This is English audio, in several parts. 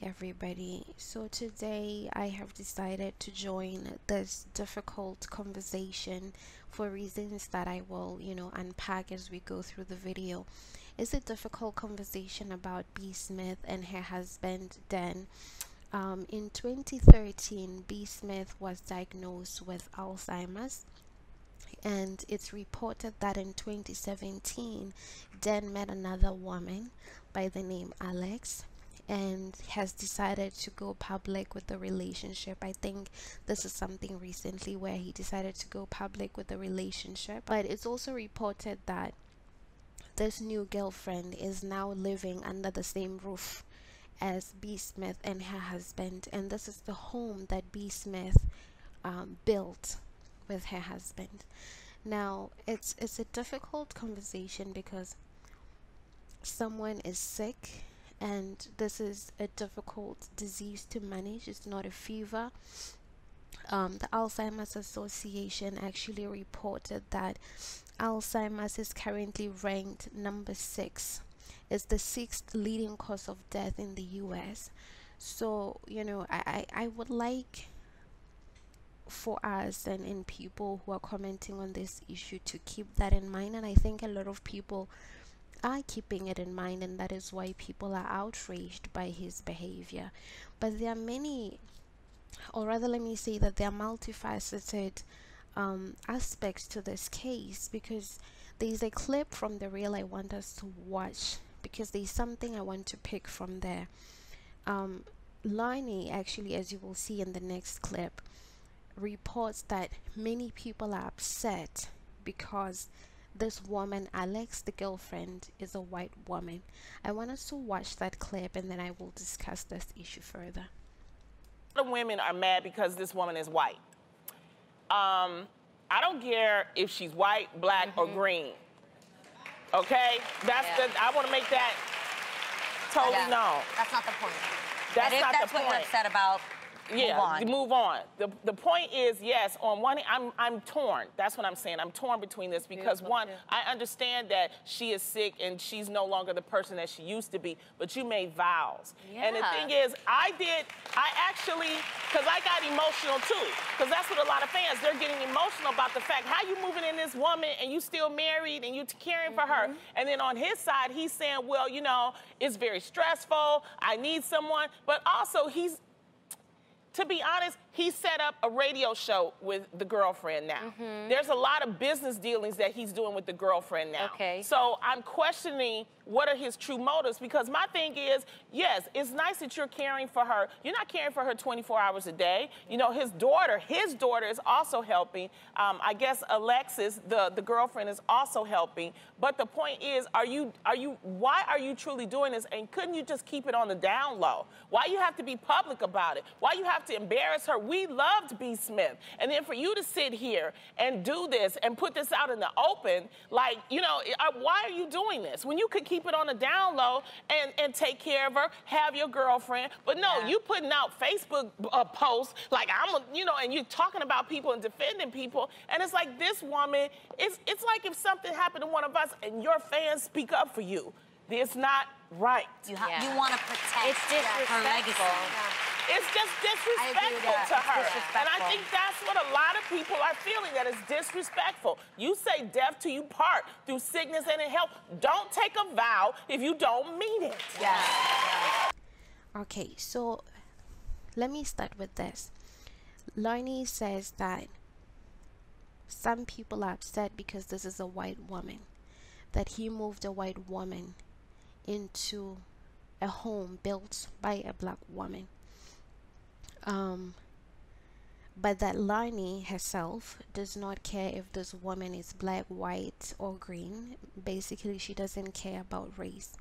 everybody. So today I have decided to join this difficult conversation for reasons that I will, unpack as we go through the video. It's a difficult conversation about B.Smith and her husband Dan. In 2013, B.Smith was diagnosed with Alzheimer's, and it's reported that in 2017, Dan met another woman by the name Alex and has decided to go public with the relationship. I think this is something recently where he decided to go public with the relationship. But it's also reported that this new girlfriend is now living under the same roof as B.Smith and her husband, and this is the home that B.Smith built with her husband. Now it's a difficult conversation because someone is sick, and this is a difficult disease to manage. It's not a fever. The Alzheimer's Association actually reported that Alzheimer's is currently ranked number 6. It's the 6th leading cause of death in the US. So I would like for us and people who are commenting on this issue to keep that in mind, and I think a lot of people are keeping it in mind, and that is why people are outraged by his behavior. But there are many, or rather let me say that there are multifaceted aspects to this case, because there's a clip from the reel I want us to watch, because there's something I want to pick from there. Lerner, actually, as you will see in the next clip, reports that many people are upset because this woman, Alex, the girlfriend, is a white woman. I want us to watch that clip, and then I will discuss this issue further. A lot of women are mad because this woman is white. I don't care if she's white, black, or green. Okay? I want to make that totally known. That's not the point. That's not the what point. you're upset about, move on. The point is, yes, on one hand, I'm torn. That's what I'm saying. I'm torn between this because, one, I understand that she is sick and she's no longer the person that she used to be, but you made vows. Yeah. And the thing is, I actually, because I got emotional too, because that's what a lot of fans, they're getting emotional about the fact, how you moving in this woman and you still married and you caring for her. And then on his side, he's saying, well, it's very stressful. I need someone. But also, to be honest, he set up a radio show with the girlfriend now. There's a lot of business dealings that he's doing with the girlfriend now. Okay. So I'm questioning what are his true motives, because my thing is, yes, it's nice that you're caring for her. You're not caring for her 24 hours a day. His daughter is also helping. I guess Alexis, the girlfriend, is also helping. But the point is, why are you truly doing this? And couldn't you just keep it on the down low? Why you have to be public about it? Why you have to embarrass her? We loved B.Smith. And then for you to sit here and do this and put this out in the open, like, why are you doing this? When you could keep it on the down low and take care of her, have your girlfriend. But no, you putting out Facebook posts like and you're talking about people and defending people. And it's like, this woman, it's like if something happened to one of us and your fans speak up for you. It's not right. You want to protect her legacy. It's just disrespectful to her. And I think that's what a lot of people are feeling, that it's disrespectful. You say death till you part through sickness and in health. Don't take a vow if you don't mean it. Okay, so let me start with this. Lerner says that some people are upset because this is a white woman, that he moved a white woman into a home built by a black woman. But that Lerner herself does not care if this woman is black, white, or green. Basically, she doesn't care about race.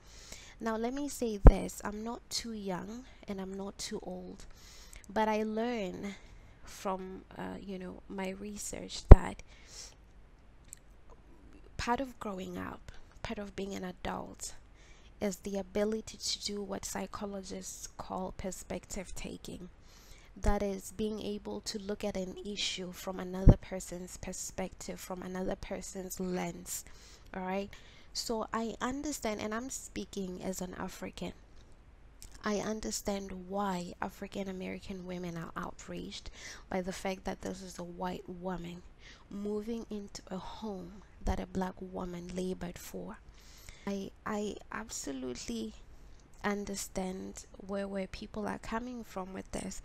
Now, let me say this. I'm not too young and I'm not too old, but I learn from, my research that part of growing up, part of being an adult, is the ability to do what psychologists call perspective taking. That is, being able to look at an issue from another person's perspective, from another person's lens. All right. So I understand, and I'm speaking as an African. I understand why African American women are outraged by the fact that this is a white woman moving into a home that a black woman labored for. I absolutely understand where people are coming from with this.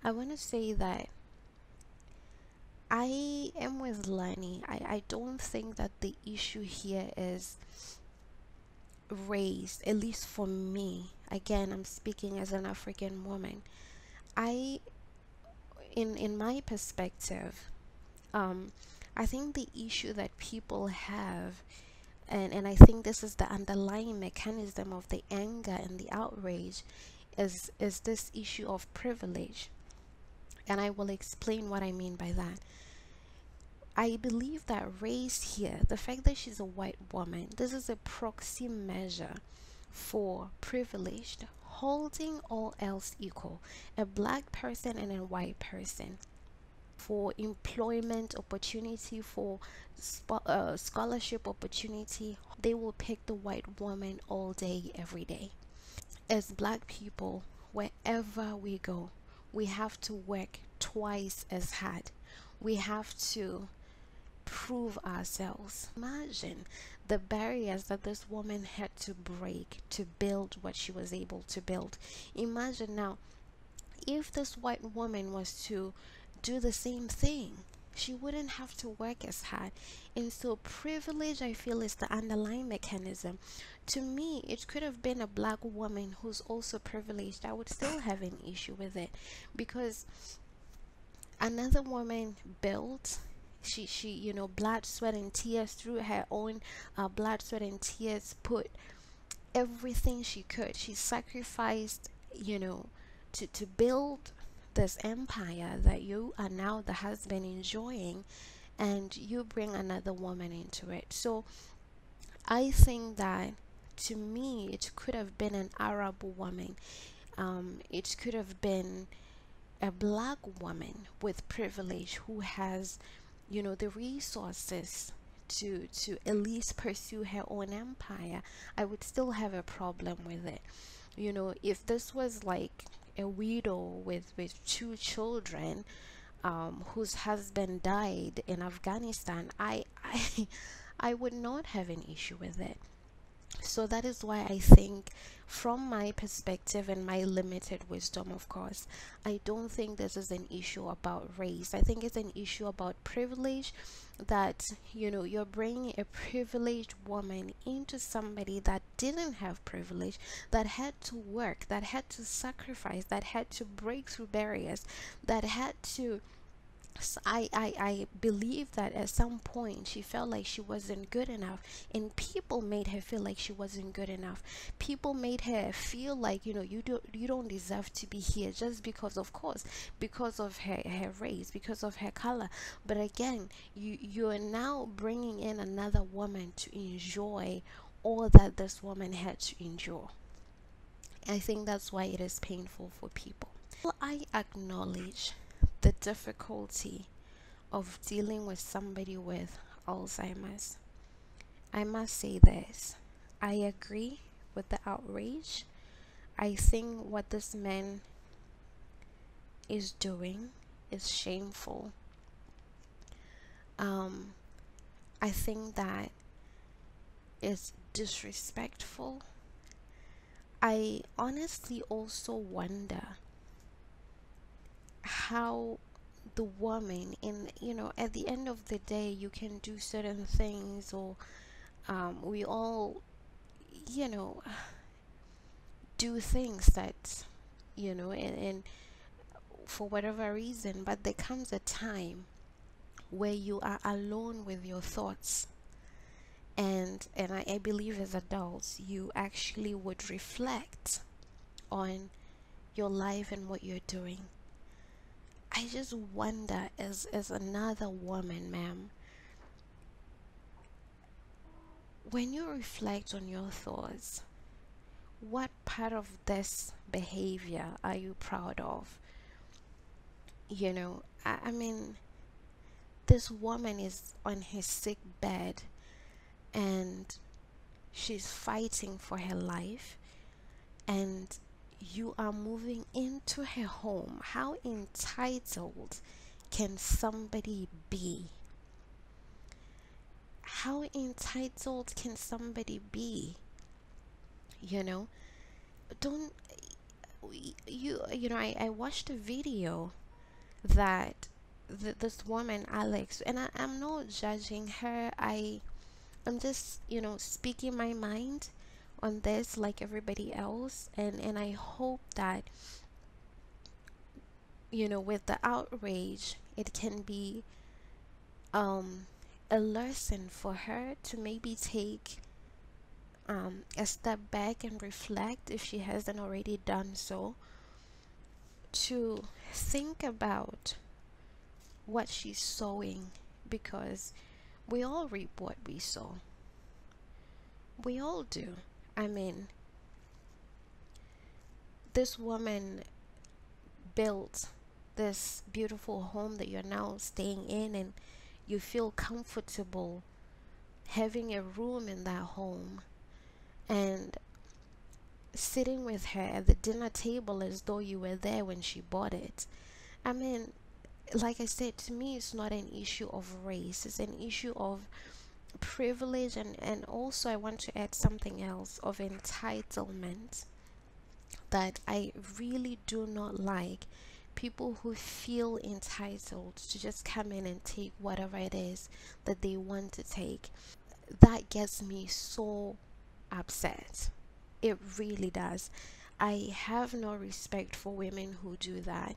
I want to say that I am with Lani. I don't think that the issue here is race, at least for me. Again, I'm speaking as an African woman. I, in my perspective, I think the issue that people have, and I think this is the underlying mechanism of the anger and the outrage, is this issue of privilege. And I will explain what I mean by that. I believe that race here, the fact that she's a white woman, this is a proxy measure for privileged, holding all else equal, a black person and a white person, for employment opportunity, for scholarship opportunity. They will pick the white woman all day, every day. As black people, wherever we go, we have to work twice as hard. We have to prove ourselves. Imagine the barriers that this woman had to break to build what she was able to build. Imagine now, if this white woman was to do the same thing, she wouldn't have to work as hard. And so privilege, I feel, is the underlying mechanism. To me, it could have been a black woman who's also privileged. I would still have an issue with it, because another woman built, she you know, blood, sweat and tears, through her own blood, sweat and tears, put everything she could. She sacrificed, you know, to build this empire that you are now the husband enjoying, and you bring another woman into it. So I think that, to me, it could have been an Arab woman. It could have been a black woman with privilege who has, you know, the resources to at least pursue her own empire. I would still have a problem with it. You know, if this was like a widow with two children, whose husband died in Afghanistan, I would not have an issue with it. So that is why I think, from my perspective and my limited wisdom, of course, I don't think this is an issue about race. I think it's an issue about privilege, that, you know, you're bringing a privileged woman into somebody that didn't have privilege, that had to work, that had to sacrifice, that had to break through barriers, that had to, I believe that at some point she felt like she wasn't good enough, and people made her feel like she wasn't good enough. People made her feel like, you know, you don't deserve to be here, just because, of course, because of her race, because of her color. But again, you are now bringing in another woman to enjoy all that this woman had to endure. I think that's why it is painful for people. Well, I acknowledge the difficulty of dealing with somebody with Alzheimer's. I must say this. I agree with the outrage. I think what this man is doing is shameful. I think that is disrespectful. I honestly also wonder how the woman, in, you know, at the end of the day, you can do certain things, or we all, you know, do things that, you know, and for whatever reason, but there comes a time where you are alone with your thoughts, and I believe as adults you actually would reflect on your life and what you're doing. I just wonder, as another woman, ma'am, when you reflect on your thoughts, what part of this behavior are you proud of? You know, I mean, this woman is on her sick bed, and she's fighting for her life, and You are moving into her home. How entitled can somebody be? How entitled can somebody be? You know, don't you know, I watched a video that this woman Alex, and I'm not judging her. I'm just, you know, speaking my mind on this like everybody else, and I hope that, you know, with the outrage, it can be a lesson for her to maybe take a step back and reflect, if she hasn't already done so, to think about what she's sowing, because we all reap what we sow. We all do. I mean, this woman built this beautiful home that you're now staying in, and you feel comfortable having a room in that home and sitting with her at the dinner table as though you were there when she bought it. I mean, like I said, to me, it's not an issue of race, it's an issue of privilege, and also I want to add something else of entitlement, that I really do not like people who feel entitled to just come in and take whatever it is that they want to take. That gets me so upset. It really does. I have no respect for women who do that.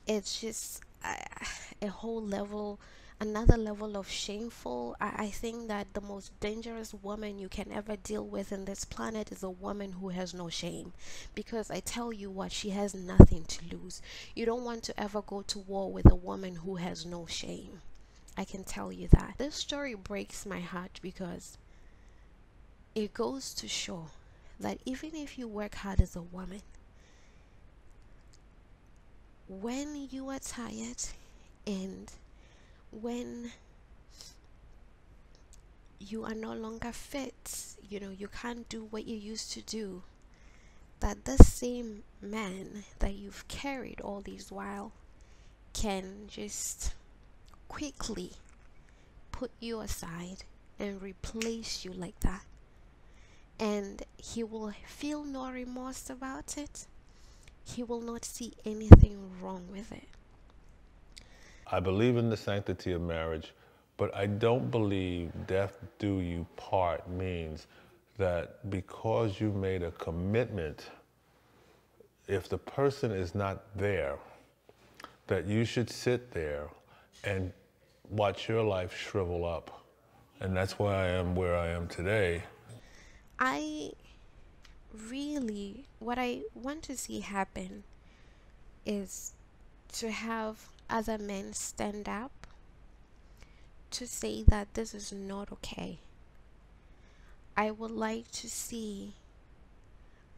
It's just a whole level, another level of shameful. I think that the most dangerous woman you can ever deal with in this planet is a woman who has no shame, because I tell you what, she has nothing to lose. You don't want to ever go to war with a woman who has no shame. I can tell you that. This story breaks my heart because it goes to show that even if you work hard as a woman, when you are tired and when you are no longer fit, you know, you can't do what you used to do, that the same man that you've carried all these while can just quickly put you aside and replace you like that. And he will feel no remorse about it. He will not see anything wrong with it. I believe in the sanctity of marriage, but I don't believe death do you part means that because you made a commitment, if the person is not there, that you should sit there and watch your life shrivel up. And that's why I am where I am today. What I want to see happen is to have other men stand up to say that this is not okay. I would like to see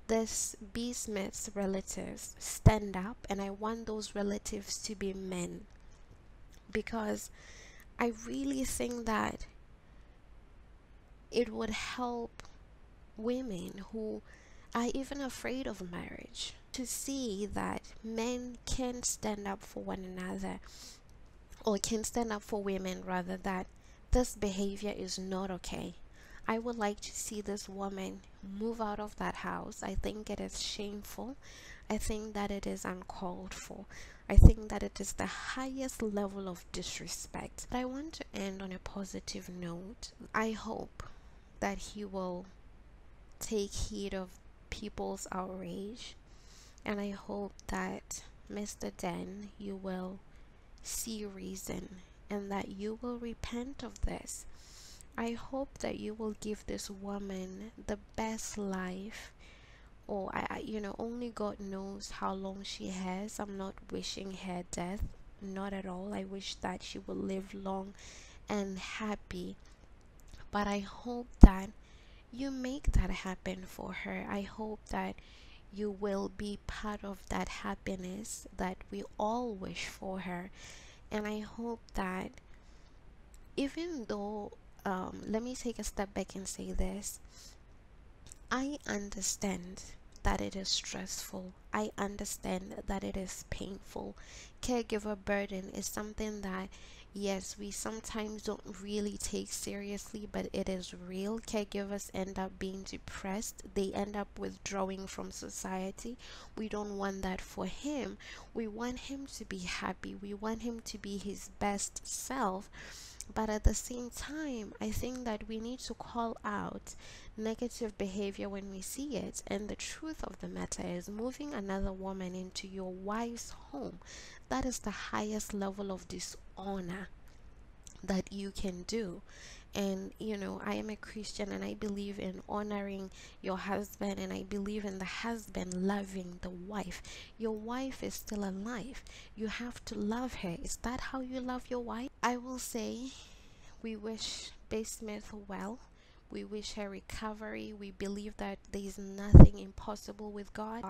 this B.Smith's relatives stand up, and I want those relatives to be men, because I really think that it would help women who are even afraid of marriage to see that men can stand up for one another, or can stand up for women rather, that this behavior is not okay. I would like to see this woman move out of that house. I think it is shameful. I think that it is uncalled for. I think that it is the highest level of disrespect. But I want to end on a positive note. I hope that he will take heed of people's outrage, and I hope that, Mr. Dan, you will see reason and that you will repent of this. I hope that you will give this woman the best life, or you know, only God knows how long she has. I'm not wishing her death, not at all. I wish that she will live long and happy, but I hope that you make that happen for her. I hope that you will be part of that happiness that we all wish for her. And I hope that, even though, let me take a step back and say this, I understand that it is stressful. I understand that it is painful. Caregiver burden is something that, yes, we sometimes don't really take seriously, but it is real. Caregivers end up being depressed, they end up withdrawing from society. We don't want that for him. We want him to be happy, we want him to be his best self. But at the same time, I think that we need to call out negative behavior when we see it. And the truth of the matter is, moving another woman into your wife's home, that is the highest level of dishonor that you can do. And I am a Christian, and I believe in honoring your husband, and I believe in the husband loving the wife. Your wife is still alive, you have to love her. Is that how you love your wife? I will say we wish B.Smith well. We wish her recovery. We believe that there is nothing impossible with God.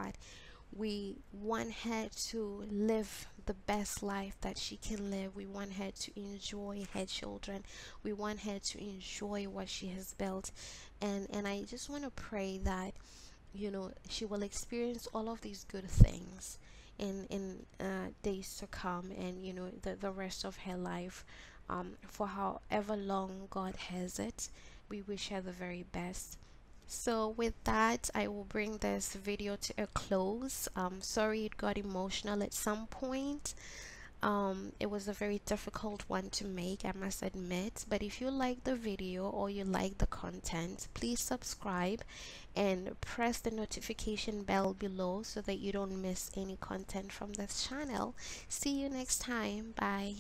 We want her to live the best life that she can live. We want her to enjoy her children. We want her to enjoy what she has built. And I just want to pray that she will experience all of these good things in days to come, and the rest of her life, for however long God has it. We wish her the very best. So with that, I will bring this video to a close. Sorry it got emotional at some point. It was a very difficult one to make, I must admit. But if you like the video or you like the content, please subscribe and press the notification bell below so that you don't miss any content from this channel. See you next time. Bye.